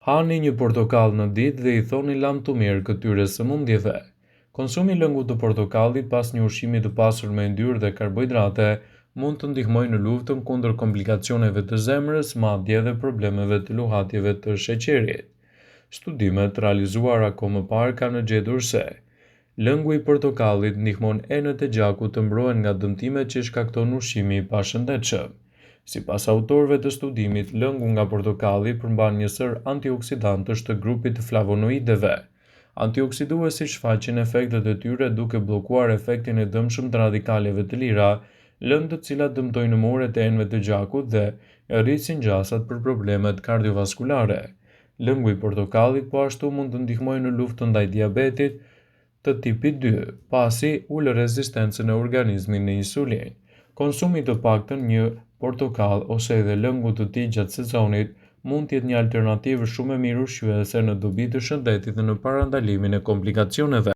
Hani një portokall në ditë dhe I thoni lam të mirë këtyre sëmundjeve. Konsumi I lëngut të portokallit pas një ushqimi të pasur me yndyrë dhe karbohidrate mund të ndihmojë në luftën kundër komplikacioneve të zemrës, madje edhe problemeve të luhatjeve të sheqerit. Studimet realizuara më parë kanë gjetur se lëngu I portokallit ndihmon enët e gjakut të mbrohen nga dëmtimet që shkakton ushqimi I pashëndetshëm. Sipas autorëve të studimit, lëngu nga portokalli përmban një sër antioksidantësh të grupit të flavonoideve. Antioksiduesi shfaqin efektet e tyre duke bllokuar efektin e dëmshëm të radikaleve të lira, lëndë të cilat dëmtojnë muret e enëve të gjakut dhe rrisin gjasat për problemet kardiovaskulare. Lëngu I portokallit po ashtu mund të ndihmojë në luftën ndaj diabetit të tipit 2, pasi ulë rezistencën e organizmit në insulinë. Konsumi I të paktën një portokall ose edhe lëngu të tij gjatë sezonit mund të jetë një alternativë shumë e mirë ushqyese në dobi të shëndetit dhe në parandalimin e komplikacioneve.